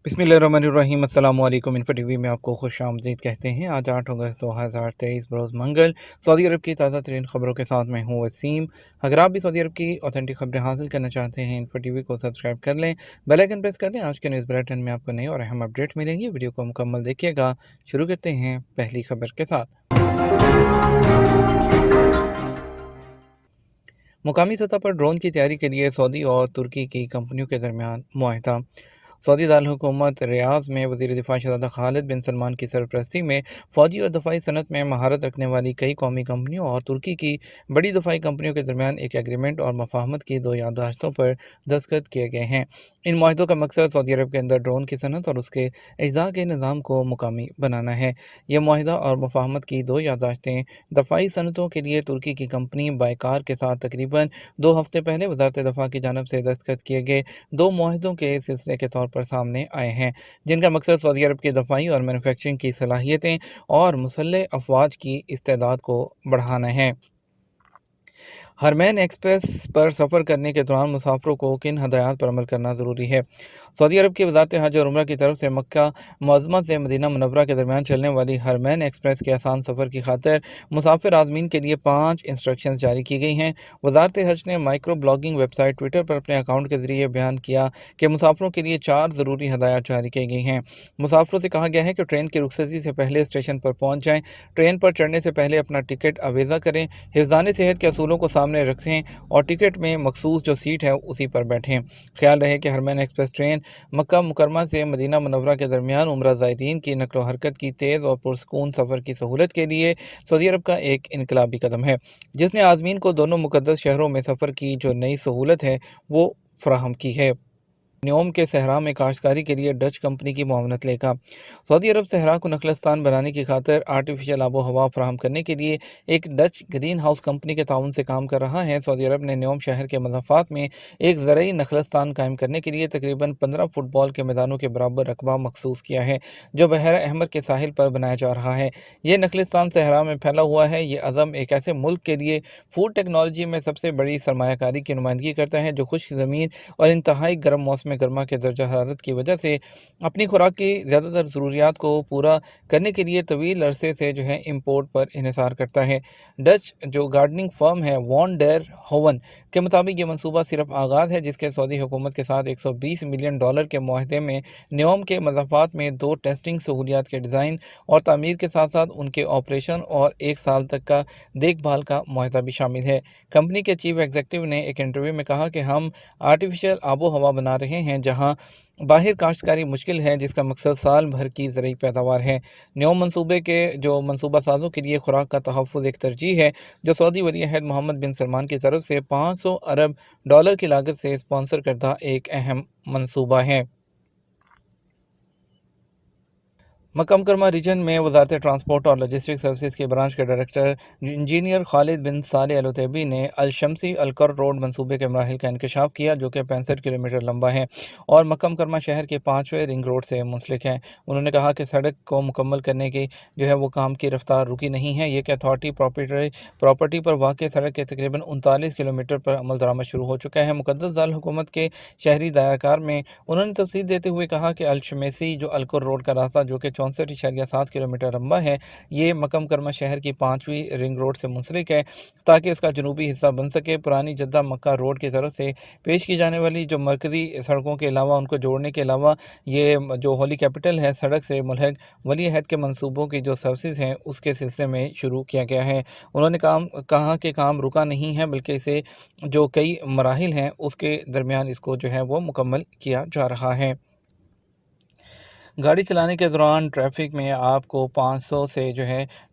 बिस्मिल्लाहिर्रहमानिर्रहीम। अस्सलाम वालेकुम। इन्फो टीवी में आपको खुश आमदीद कहते हैं। आज 8 अगस्त 2023 बरोज़ मंगल सऊदी अरब की ताज़ा तरीन खबरों के साथ मैं हूँ वसीम। अगर आप भी सऊदी अरब की ऑथेंटिक खबरें हासिल करना चाहते हैं, इन्फो टीवी को सब्सक्राइब कर लें, बेल आइकन प्रेस कर लें। आज के न्यूज़ बुलेटिन में आपको नई और अहम अपडेट मिलेंगी। वीडियो को मुकम्मल देखिएगा। शुरू करते हैं पहली खबर के साथ। मुकामी सतह पर ड्रोन की तैयारी के लिए सऊदी और तुर्की की कंपनियों के दरमियान मुआहदा। सऊदी दारकूमत रियाद में वज़ीर दिफ़ा शहज़ादा खालिद बिन सलमान की सरपरस्ती में फ़ौजी और दफ़ाई सनत में महारत रखने वाली कई कौमी कंपनियों और तुर्की की बड़ी दफ़ाई कंपनियों के दरमियान एक एग्रीमेंट और मफाहमत की 2 याददाश्तों पर दस्तखत किए गए हैं। इन माहिदों का मकसद सऊदी अरब के अंदर ड्रोन की सनत और उसके अज्जा के निज़ाम को मुकामी बनाना है। यह माहिदा और मफाहमत की 2 याददाश्तें दफ़ाई सनतों के लिए तुर्की की कंपनी बायकार के साथ तकरीबन 2 हफ्ते पहले वज़ारत दफ़ा की जानिब से दस्तखत किए गए 2 मुआहदों के सिलसिले के तौर पर सामने आए हैं, जिनका मकसद सऊदी अरब की दफ़ाई और मैन्युफैक्चरिंग की सलाहियतें और मुसल्लह अफवाज की इस्तेदाद को बढ़ाना है। हरमैन एक्सप्रेस पर सफ़र करने के दौरान मुसाफिरों को किन हदायत पर अमल करना ज़रूरी है। सऊदी अरब की वज़ारत हज और उम्रा की तरफ से मक्का मुअज़्ज़मा से मदीना मुनव्वरा के दरमियान चलने वाली हरमैन एक्सप्रेस के आसान सफ़र की खातिर मुसाफिर आज़मीन के लिए 5 इंस्ट्रक्शंस जारी की गई हैं। वज़ारत हज ने माइक्रो ब्लॉगिंग वेबसाइट ट्विटर पर अपने अकाउंट के ज़रिए बयान किया कि मुसाफिरों के लिए 4 ज़रूरी हदायत जारी की गई हैं। मुसाफिरों से कहा गया है कि ट्रेन की रुखसती से पहले स्टेशन पर पहुँच जाएँ, ट्रेन पर चढ़ने से पहले अपना टिकट अवेज़ा करें, हिफ़्ज़ान सेहत के असूलों को सामने रखें और टिकट में मखसूस जो सीट है उसी पर बैठें। ख्याल रहे कि हरमैन एक्सप्रेस ट्रेन मक्का मुकरमा से मदीना मुनव्वरा के दरमियान उम्रा ज़ायरीन की नक़्ल व हरकत की तेज़ और पुरसकून सफ़र की सहूलत के लिए सऊदी अरब का एक इनकलाबी कदम है, जिसने आज़मीन को दोनों मुक़द्दस शहरों में सफ़र की जो नई सहूलत है वो फ़राहम की है। न्योम के सहरा में काश्तकारी के लिए डच कंपनी की मुआवनत लेगा। सऊदी अरब सहरा को नखलस्तान बनाने की खातिर आर्टिफिशियल आबो हवा फराहम करने के लिए एक डच ग्रीन हाउस कंपनी के ताउन से काम कर रहा है। सऊदी अरब ने न्योम शहर के मज़ाफ़ात में एक ज़रई नखलस्तान कायम करने के लिए तकरीबन 15 फुटबॉल के मैदानों के बराबर रकबा मखसूस किया है, जो बहर अहमर के साहिल पर बनाया जा रहा है। ये नखलिस्तान सहरा में फैला हुआ है। ये अज़म एक ऐसे मुल्क के लिए फूड टेक्नोलॉजी में सबसे बड़ी सरमायाकारी की नुमाइंदगी करता है, जो खुश्क ज़मीन और इंतहाई गर्म मौसम गर्मा के दर्जा हरारत की वजह से अपनी खुराक की ज़्यादातर ज़रूरियात को पूरा करने के लिए तवील अरसे से इम्पोर्ट पर इन्हिसार करता है। डच जो गार्डनिंग फर्म है वॉन डेर होवन के मुताबिक ये मनसूबा सिर्फ आगाज़ है, जिसके सऊदी हुकूमत के साथ $120 मिलियन के मुआहदे में न्योम के मज़ाफ़ात में 2 टेस्टिंग सहूलियात के डिज़ाइन और तामीर के साथ साथ उनके ऑपरेशन और 1 साल तक का देखभाल का मुआहदा भी शामिल है। कंपनी के चीफ एग्जीक्यूटिव ने एक इंटरव्यू में कहा कि हम आर्टिफिशियल आबो हवा बना रहे हैं जहां बाहर काश्तकारी मुश्किल है, जिसका मकसद साल भर की ज़रूरी पैदावार है। न्योम मंसूबे के जो मंसूबा साज़ों के लिए खुराक का तहफ़्फ़ुज़ एक तरजीह है, जो सऊदी वली अहद मोहम्मद बिन सलमान की तरफ से $500 अरब की लागत से स्पॉन्सर करदा एक अहम मंसूबा है। मक्का मुकरमा रीजन में वज़ारत ट्रांसपोर्ट और लॉजिस्टिक सर्विसेज के ब्रांच के डायरेक्टर इंजीनियर खालिद बिन सालेह अल उतैबी ने अल शम्सी अल कर रोड मंसूबे के मराहिल का इंकशाफ किया, जो कि 65 किलोमीटर लंबा है और मक्का मुकरमा शहर के 5वें रिंग रोड से मुंसलिक है। उन्होंने कहा कि सड़क को मुकम्मल करने की वो काम की रफ्तार रुकी नहीं है। ये कि अथॉरिटी प्रॉपर्टी पर वाक़ सड़क के तकरीबन 39 किलोमीटर पर अमल दरामद शुरू हो चुका है। मुक़द्दस दारुल हुकूमत के शहरी दायराकार में उन्होंने तफसील देते हुए कहा कि अल शमेसी जो अलकुर रोड का रास्ता, जो कि 64.7 किलोमीटर लंबा है, ये मक्का मुकरमा शहर की 5वीं रिंग रोड से मुंसलिक है, ताकि इसका जनूबी हिस्सा बन सके। पुरानी जद्दा मक्का रोड की तरफ से पेश की जाने वाली जो मरकज़ी सड़कों के अलावा उनको जोड़ने के अलावा ये जो होली कैपिटल है सड़क से मुल्हक वली अहद के मंसूबों की जो सर्विसेज हैं उसके सिलसिले में शुरू किया गया है। उन्होंने कहा कि काम रुका नहीं है, बल्कि इसे जो कई मराहिल हैं उसके दरमियान इसको वो मुकम्मल किया जा रहा है। गाड़ी चलाने के दौरान ट्रैफिक में आपको 500 से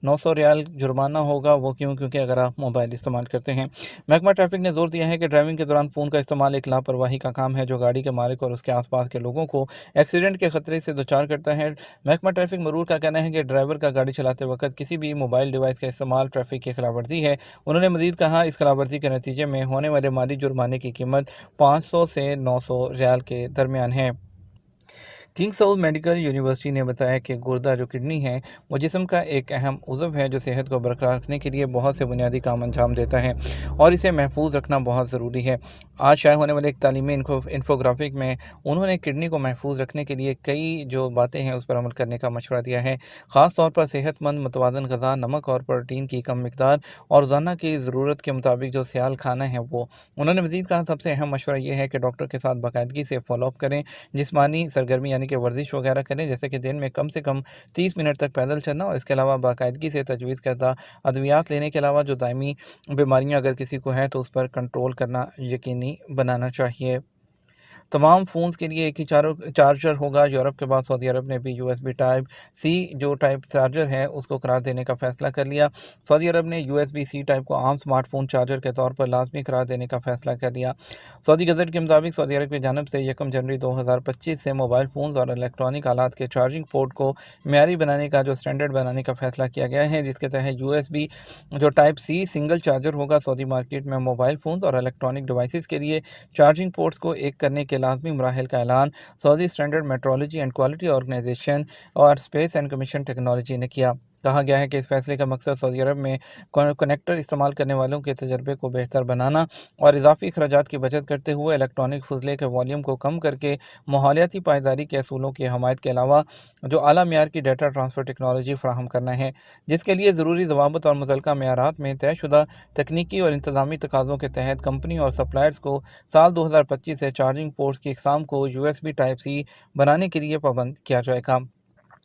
900 रियाल जुर्माना होगा। वो क्योंकि अगर आप मोबाइल इस्तेमाल करते हैं। महकमा ट्रैफिक ने जोर दिया है कि ड्राइविंग के दौरान फ़ोन का इस्तेमाल एक लापरवाही का काम है, जो गाड़ी के मालिक और उसके आसपास के लोगों को एक्सीडेंट के खतरे से दोचार करता है। महकमा ट्रैफिक मरूर का कहना है कि ड्राइवर का गाड़ी चलाते वक्त किसी भी मोबाइल डिवाइस का इस्तेमाल ट्रैफिक की खिलाफ वर्जी है। उन्होंने मज़ीद कहा, इस खिलाफ वर्जी के नतीजे में होने वाले माली जुर्माने की कीमत 500 से 900 रियाल के दरमियान है। किंग साउथ मेडिकल यूनिवर्सिटी ने बताया कि गुर्दा जो किडनी है वो जिस्म का एक अहम उज़व है जो सेहत को बरकरार रखने के लिए बहुत से बुनियादी काम अंजाम देता है और इसे महफूज रखना बहुत ज़रूरी है। आज शाये होने वाले एक तालीमी इन्फोग्राफिक में उन्होंने किडनी को महफूज रखने के लिए कई जो बातें हैं उस पर अमल करने का मशवरा दिया है। ख़ास तौर पर सेहतमंद मुतवाज़न ग़िज़ा, नमक और प्रोटीन की कम मिकदार और रोज़ाना की ज़रूरत के मुताबिक जो सियाल खाना है वो। उन्होंने मज़ीद कहा, सबसे अहम मशवरा ये है कि डॉक्टर के साथ बाकायदगी से फॉलोअप करें, जिस्मानी सरगर्मी यानी कि वर्जिश वगैरह करें, जैसे कि दिन में कम से कम 30 मिनट तक पैदल चलना, और इसके अलावा बाकायदगी से तजवीज़ करदा अद्वियात लेने के अलावा जो दायमी बीमारियां अगर किसी को हैं तो उस पर कंट्रोल करना यकीनी बनाना चाहिए। तमाम फ़ोन्स के लिए एक ही चार्जर होगा। यूरोप के बाद सऊदी अरब ने भी यूएसबी टाइप सी जो टाइप चार्जर है उसको करार देने का फ़ैसला कर लिया। सऊदी अरब ने यूएसबी सी टाइप को आम स्मार्टफोन चार्जर के तौर पर लाजमी करार देने का फ़ैसला कर लिया। सऊदी गज़ट के मुताबिक सऊदी अरब की जानिब से 1 जनवरी 2025 से मोबाइल फ़ोन्स और इलेक्ट्रॉनिक आलात के चार्जिंग पोर्ट को मेयारी बनाने का जो स्टैंडर्ड बनाने का फ़ैसला किया गया है, जिसके तहत यूएसबी जो टाइप सी सिंगल चार्जर होगा। सऊदी मार्केट में मोबाइल फ़ोन्स और इलेक्ट्रॉनिक डिवाइसेस के लिए चार्जिंग पोर्ट्स को एक करने के लाजमी मराहिल का ऐलान Saudi standard metrology and quality organisation और स्पेस एंड कमीशन टेक्नोलॉजी ने किया। कहा गया है कि इस फैसले का मकसद सऊदी अरब में कनेक्टर इस्तेमाल करने वालों के तजर्बे को बेहतर बनाना और इजाफी अखराजात की बचत करते हुए इलेक्ट्रॉनिक फजले के वॉल्यूम को कम करके माहौलियाती पायदारी के असूलों की हमायत के अलावा जो आला मियार की डाटा ट्रांसफ़र टेक्नोलॉजी फराहम करना है, जिसके लिए ज़रूरी ज़वाबत और मुतल्लका मेयारात में तयशुदा तकनीकी और इंतज़ामी तकाज़ों के तहत कंपनी और सप्लायर्स को साल 2025 से चार्जिंग पोर्ट्स की अक़साम को यूएसबी टाइप सी बनाने के लिए पाबंद किया जाएगा।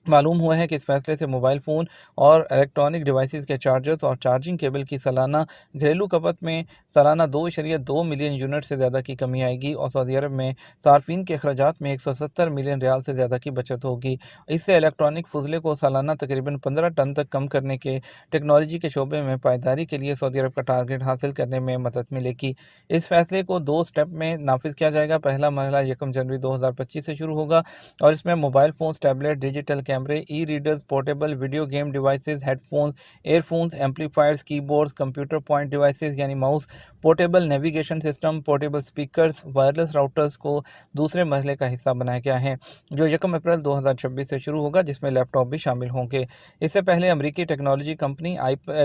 मालूम हुआ है कि इस फैसले से मोबाइल फ़ोन और इलेक्ट्रॉनिक डिवाइसेस के चार्जर्स और चार्जिंग केबल की सालाना घरेलू खपत में सालाना 2.2 मिलियन यूनिट से ज़्यादा की कमी आएगी और सऊदी अरब में सार्फिन के अखराजात में 170 मिलियन रियाल से ज़्यादा की बचत होगी। इससे इलेक्ट्रॉनिक फजले को सालाना तकरीबन 15 टन तक कम करने के टेक्नोलॉजी के शोबे में पायदारी के लिए सऊदी अरब का टारगेट हासिल करने में मदद मिलेगी। इस फैसले को 2 स्टेप में नाफिज किया जाएगा। पहला मरहला 1 जनवरी 2025 से शुरू होगा और इसमें मोबाइल फ़ोन्स, टैबलेट, डिजिटल कैमरे, e readers, portable video game devices, headphones, earphones, amplifiers, keyboards, computer point devices यानी mouse, portable navigation system, portable speakers, wireless routers को दूसरे मरहले का हिस्सा बनाया गया है, जो 1 अप्रैल 2026 से शुरू होगा, जिसमें लैपटॉप भी शामिल होंगे। इससे पहले अमरीकी टेक्नोलॉजी कंपनी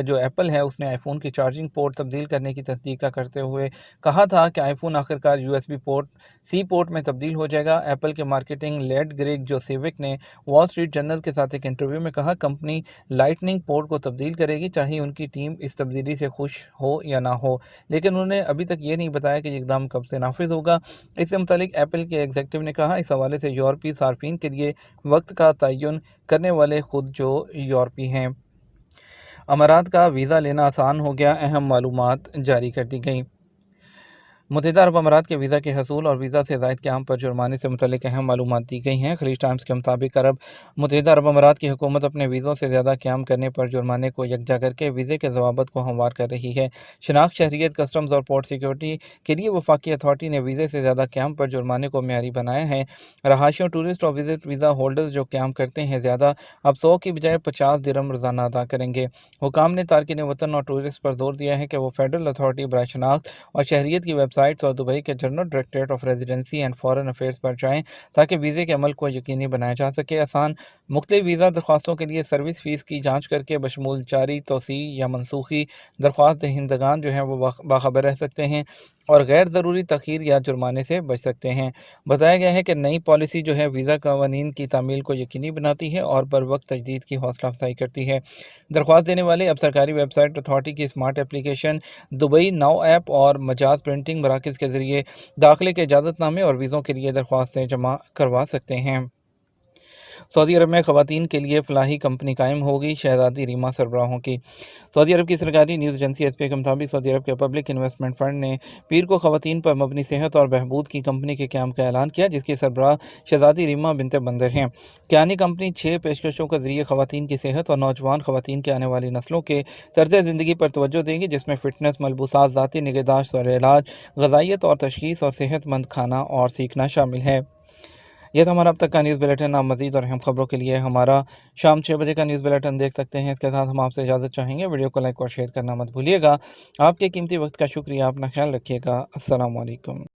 जो एप्पल है उसने आईफोन की चार्जिंग पोर्ट तब्दील करने की तस्दीक करते हुए कहा था कि आईफोन आखिरकार यूएसबी पोर्ट सी पोर्ट में तब्दील हो जाएगा। एप्पल के मार्केटिंग लेड ग्रेग जोसेविक ने वॉल स्ट्रीट जर्नल के साथ एक इंटरव्यू में कहा, कंपनी लाइटनिंग पोर्ट को तब्दील करेगी, चाहे उनकी टीम इस तब्दीली से खुश हो या ना हो, लेकिन उन्होंने अभी तक ये नहीं बताया कि इकदाम कब से नाफिज होगा। इससे मुतालिक एप्पल के एग्जीक्यूटिव ने कहा, इस हवाले से यूरोपीय सार्फिन के लिए वक्त का तयन करने वाले खुद जो यूरोपी हैं। अमारात का वीज़ा लेना आसान हो गया, अहम मालूमात जारी कर दी गई। मुत्तहिदा अरब अमारात के वीज़ा के हसूल और वीज़ा से ज़ायद क़याम पर जुर्माने से मुतल्लिक़ अहम मालूमात दी गई हैं। खलीज टाइम्स के मुताबिक मुत्तहिदा अरब अमारात की हुकूमत अपने वीज़ों से ज़्यादा क़याम करने पर जुर्माने को यकजा करके वीज़े के ज़वाबत को हमवार कर रही है। शनाख्त, शहरियत, कस्टम्स और पोर्ट सिक्योरिटी के लिए वफाकी अथॉरिटी ने वीज़े से ज़्यादा क़याम पर जुर्माने को मेयारी बनाया है। रहायशियों, टूरिस्ट और विजिट वीज़ा होल्डर्स जो क़याम करते हैं ज़्यादा अब 100 की बजाय 50 दिरहम रोज़ाना अदा करेंगे। हुकाम ने तारकीन वतन और टूरिस्ट पर जोर दिया है कि वो फेडरल अथॉरिटी बराए शनाख्त और शहरियत की वेबसाइट्स और दुबई के general directorate of residency and foreign affairs पर जाएँ ताकि वीज़े के अमल को यकीनी बनाया जा सके। आसान मुख्तलिफ वीज़ा दरख्वास्तों के लिए सर्विस फ़ीस की जाँच करके बशमूल जारी, तोसी या मनसूखी दरख्वास्त दहिंदगान जो हैं वो बाखबर रह सकते हैं और गैर ज़रूरी तख़ीर या जुर्माने से बच सकते हैं। बताया गया है कि नई पॉलिसी जो है वीज़ा कवानीन की तामील को यकीनी बनाती है और बर वक्त तजदीद की हौसला अफजाई करती है। दरख्वास्त देने वाले अब सरकारी वेबसाइट, अथॉरिटी की smart application, Dubai now app और मजाज प्रिंटिंग मराकज़ के ज़रिए दाखिले के इजाज़तनामे और वीज़ों के लिए दरख्वास्तें जमा करवा सकते हैं। सऊदी अरब में ख़वातीन के लिए फ़लाही कंपनी कायम होगी, शहज़ादी रीमा सरबराहों की। सऊदी अरब की सरकारी न्यूज़ एजेंसी एसपी के मुताबिक सऊदी अरब के पब्लिक इन्वेस्टमेंट फ़ंड ने पीर को ख़वातीन पर मबनी सेहत और बहबूद की कंपनी के क़याम का ऐलान किया, जिसकी सरबराह शहज़ादी रीमा बिनते बंदर हैं। कियानी कंपनी 6 पेशकशों के ज़रिए ख़वातीन की सेहत और नौजवान ख़वातीन के आने वाली नस्लों के तर्ज़ ज़िंदगी पर तवज्जो देंगी, जिसमें फ़िटनेस, मलबूसात, ज़ाती निगहदाश्त और इलाज, ग़िज़ाइयत और तशख़ीस और सेहतमंद खाना और सीखना शामिल है। यह था हमारा अब तक का न्यूज़ बुलेटिन। आप मज़ीद और अहम खबरों के लिए हमारा शाम 6 बजे का न्यूज़ बुलेटिन देख सकते हैं। इसके साथ हम आपसे इजाज़त चाहेंगे। वीडियो को लाइक और शेयर करना मत भूलिएगा। आपके कीमती वक्त का शुक्रिया। अपना ख्याल रखिएगा। अस्सलाम वालेकुम।